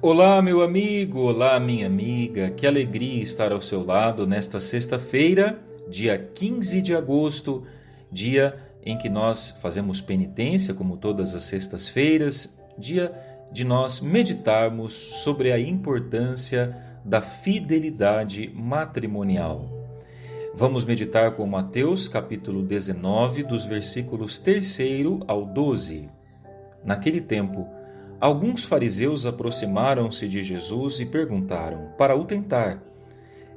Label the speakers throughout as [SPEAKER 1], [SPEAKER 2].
[SPEAKER 1] Olá, meu amigo, olá, minha amiga, que alegria estar ao seu lado nesta sexta-feira, dia 15 de agosto, dia em que nós fazemos penitência, como todas as sextas-feiras, dia de nós meditarmos sobre a importância da fidelidade matrimonial. Vamos meditar com Mateus, capítulo 19, dos versículos 3 ao 12. Naquele tempo, alguns fariseus aproximaram-se de Jesus e perguntaram, para o tentar: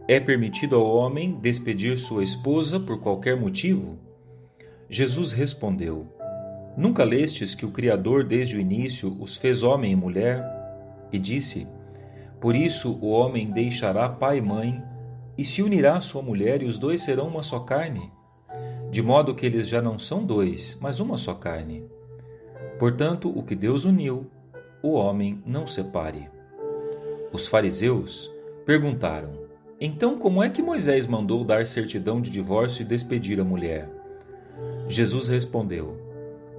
[SPEAKER 1] é permitido ao homem despedir sua esposa por qualquer motivo? Jesus respondeu: nunca lestes que o Criador desde o início os fez homem e mulher? E disse: por isso o homem deixará pai e mãe, e se unirá à sua mulher, e os dois serão uma só carne. De modo que eles já não são dois, mas uma só carne. Portanto, o que Deus uniu, o homem não separe. Os fariseus perguntaram: então como é que Moisés mandou dar certidão de divórcio e despedir a mulher? Jesus respondeu: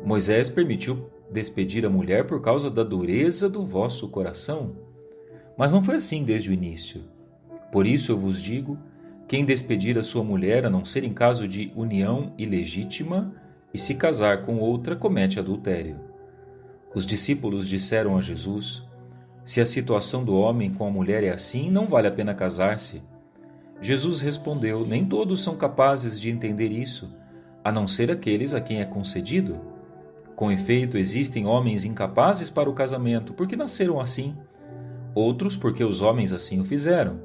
[SPEAKER 1] Moisés permitiu despedir a mulher por causa da dureza do vosso coração. Mas não foi assim desde o início. Por isso eu vos digo: quem despedir a sua mulher, a não ser em caso de união ilegítima, e se casar com outra, comete adultério. Os discípulos disseram a Jesus: se a situação do homem com a mulher é assim, não vale a pena casar-se. Jesus respondeu: nem todos são capazes de entender isso, a não ser aqueles a quem é concedido. Com efeito, existem homens incapazes para o casamento, porque nasceram assim. Outros, porque os homens assim o fizeram.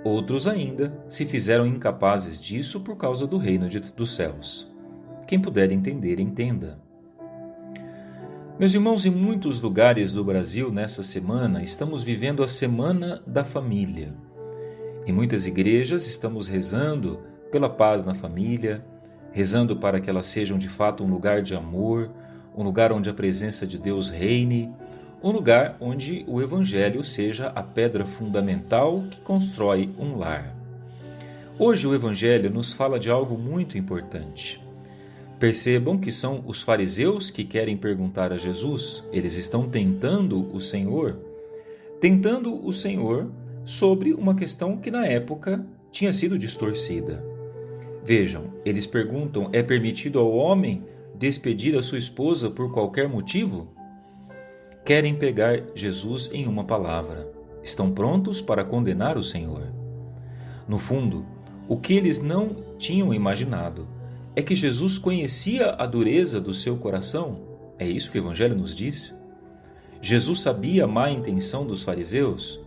[SPEAKER 1] Outros ainda se fizeram incapazes disso por causa do reino dos céus. Quem puder entender, entenda. Meus irmãos, em muitos lugares do Brasil, nessa semana, estamos vivendo a Semana da Família. Em muitas igrejas, estamos rezando pela paz na família, rezando para que elas sejam de fato um lugar de amor, um lugar onde a presença de Deus reine, um lugar onde o Evangelho seja a pedra fundamental que constrói um lar. Hoje o Evangelho nos fala de algo muito importante. Percebam que são os fariseus que querem perguntar a Jesus. Eles estão tentando o Senhor sobre uma questão que na época tinha sido distorcida. Vejam, eles perguntam: é permitido ao homem despedir a sua esposa por qualquer motivo? Querem pegar Jesus em uma palavra. Estão prontos para condenar o Senhor. No fundo, o que eles não tinham imaginado é que Jesus conhecia a dureza do seu coração. É isso que o Evangelho nos diz. Jesus sabia a má intenção dos fariseus.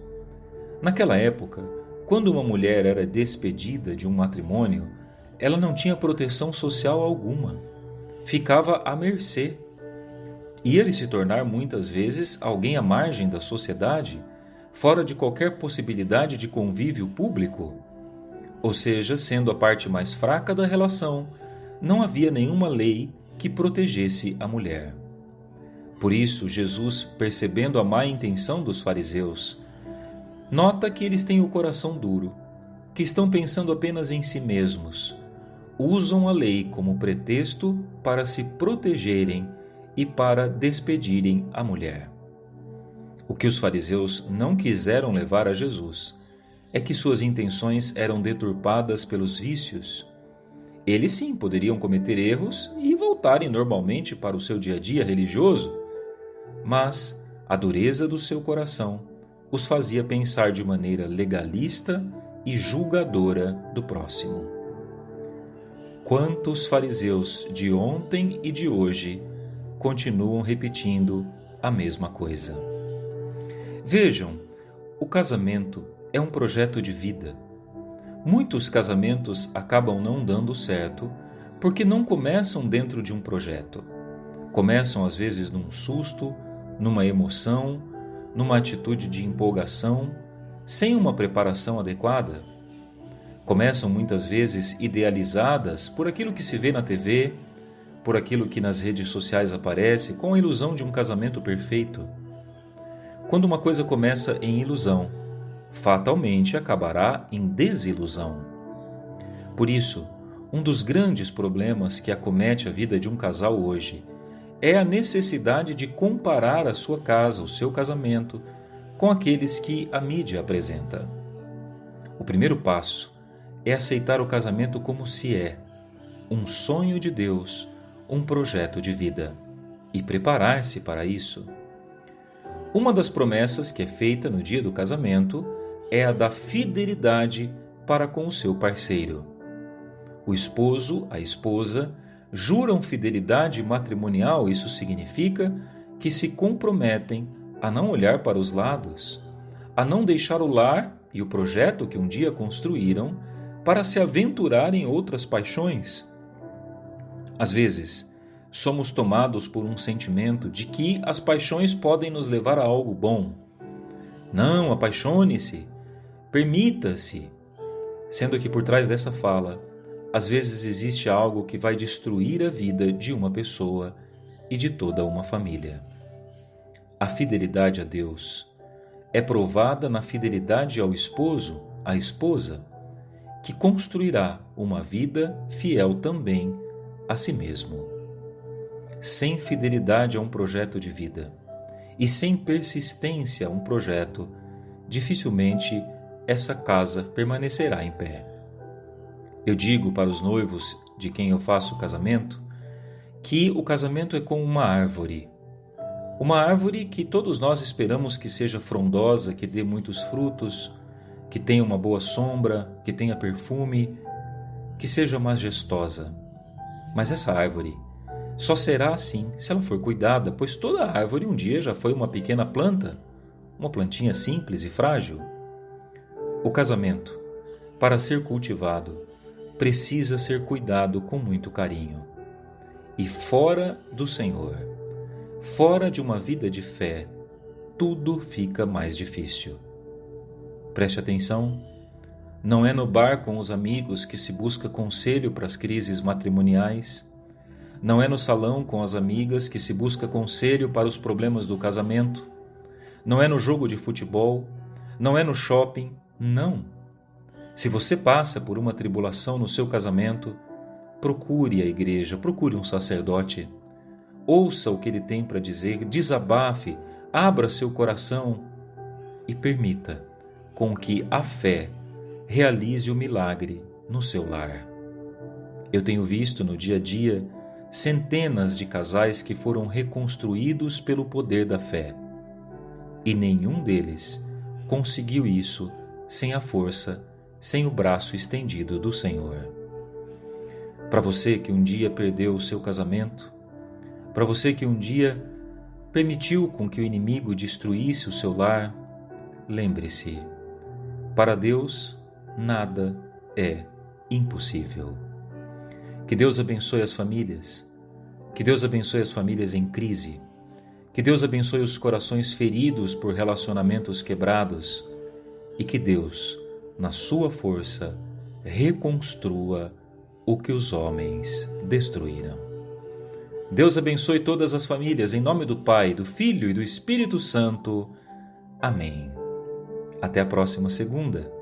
[SPEAKER 1] Naquela época, quando uma mulher era despedida de um matrimônio, ela não tinha proteção social alguma. Ficava à mercê. Ia se tornar muitas vezes alguém à margem da sociedade, fora de qualquer possibilidade de convívio público. Ou seja, sendo a parte mais fraca da relação, não havia nenhuma lei que protegesse a mulher. Por isso, Jesus, percebendo a má intenção dos fariseus, nota que eles têm o coração duro, que estão pensando apenas em si mesmos, usam a lei como pretexto para se protegerem e para despedirem a mulher. O que os fariseus não quiseram levar a Jesus é que suas intenções eram deturpadas pelos vícios. Eles sim poderiam cometer erros e voltarem normalmente para o seu dia a dia religioso, mas a dureza do seu coração os fazia pensar de maneira legalista e julgadora do próximo. Quantos fariseus de ontem e de hoje continuam repetindo a mesma coisa? Vejam, o casamento é um projeto de vida. Muitos casamentos acabam não dando certo porque não começam dentro de um projeto. Começam às vezes num susto, numa emoção, numa atitude de empolgação, sem uma preparação adequada. Começam muitas vezes idealizadas por aquilo que se vê na TV, por aquilo que nas redes sociais aparece, com a ilusão de um casamento perfeito. Quando uma coisa começa em ilusão, fatalmente acabará em desilusão. Por isso, um dos grandes problemas que acomete a vida de um casal hoje é a necessidade de comparar a sua casa, o seu casamento, com aqueles que a mídia apresenta. O primeiro passo é aceitar o casamento como se é, um sonho de Deus, um projeto de vida, e preparar-se para isso. Uma das promessas que é feita no dia do casamento é a da fidelidade para com o seu parceiro. O esposo, a esposa, juram fidelidade matrimonial. Isso significa que se comprometem a não olhar para os lados, a não deixar o lar e o projeto que um dia construíram para se aventurar em outras paixões. Às vezes, somos tomados por um sentimento de que as paixões podem nos levar a algo bom. Não, apaixone-se, permita-se, sendo que por trás dessa fala, às vezes existe algo que vai destruir a vida de uma pessoa e de toda uma família. A fidelidade a Deus é provada na fidelidade ao esposo, à esposa, que construirá uma vida fiel também a si mesmo. Sem fidelidade a um projeto de vida e sem persistência a um projeto, dificilmente essa casa permanecerá em pé. Eu digo para os noivos de quem eu faço o casamento que o casamento é como uma árvore que todos nós esperamos que seja frondosa, que dê muitos frutos, que tenha uma boa sombra, que tenha perfume, que seja majestosa. Mas essa árvore só será assim se ela for cuidada, pois toda árvore um dia já foi uma pequena planta, uma plantinha simples e frágil. O casamento, para ser cultivado, precisa ser cuidado com muito carinho. E fora do Senhor, fora de uma vida de fé, tudo fica mais difícil. Preste atenção, não é no bar com os amigos que se busca conselho para as crises matrimoniais, não é no salão com as amigas que se busca conselho para os problemas do casamento, não é no jogo de futebol, não é no shopping, não. Se você passa por uma tribulação no seu casamento, procure a igreja, procure um sacerdote, ouça o que ele tem para dizer, desabafe, abra seu coração e permita com que a fé realize o milagre no seu lar. Eu tenho visto no dia a dia centenas de casais que foram reconstruídos pelo poder da fé, e nenhum deles conseguiu isso sem a força, sem o braço estendido do Senhor. Para você que um dia perdeu o seu casamento, para você que um dia permitiu com que o inimigo destruísse o seu lar, lembre-se, para Deus nada é impossível. Que Deus abençoe as famílias, que Deus abençoe as famílias em crise, que Deus abençoe os corações feridos por relacionamentos quebrados e que Deus, na sua força, reconstrua o que os homens destruíram. Deus abençoe todas as famílias, em nome do Pai, do Filho e do Espírito Santo. Amém. Até a próxima segunda.